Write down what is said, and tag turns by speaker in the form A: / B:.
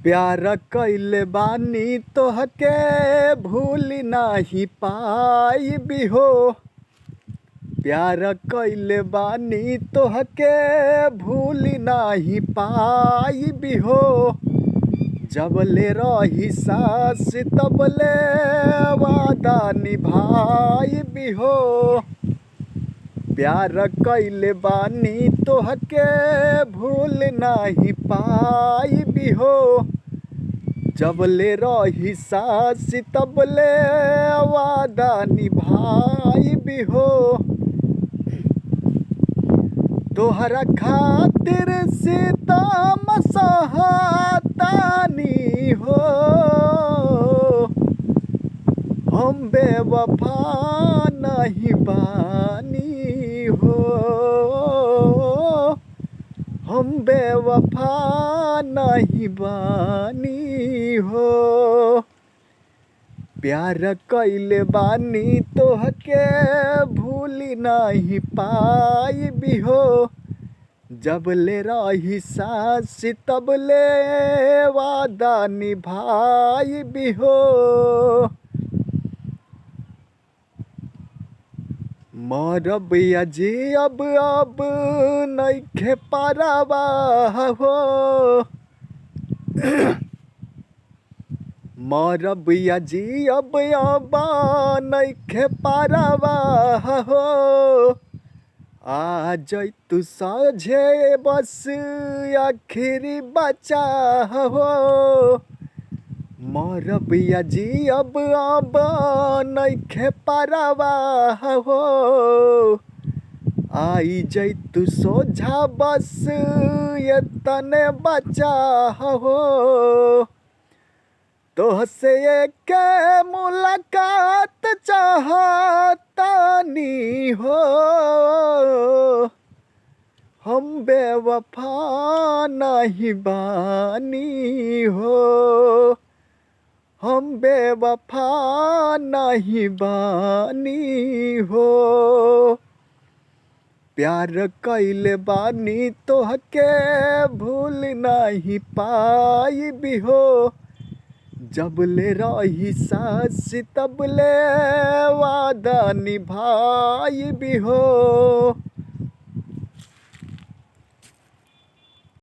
A: प्यार कइले बानी तोहके भूल नाही पाइबी हो। प्यार कइले बानी तोहके भूल नाही पाइबी हो। जबले रही सांस तबले वादा निभाइबी हो। प्यार कइले बानी तोहके भूल नाही पाइबी हो। जबले रही सांस तबले वादा निभाइबी हो। तोहरा खातिर सीतम सहतानी हो। हम बेवफा नहीं बानी हो। हम बेवफा नहीं बानी हो। प्यार कइले बानी तोहके भूल नहीं पाइबी हो। जबले रही सांस तबले वादा निभाइबी हो। मरब या जियब अब नइखे परवाह हो। मरब या जियब अब नइखे परवाह हो। आ जइतु साझे बस आखिरी बचा हो। मरब या जियब अब नइखे परवाह हो। आई जइतु सोझा बस ये तने बचा हो। तोहसे एक मुलाकात चाहतानी हो। हम बेवफा नहीं बानी हो। हम बेवफा नहीं बानी हो। प्यार कइले बानी तोहके भूल नहीं पाइबी हो। जबले रही सांस तबले वादा निभाइबी हो।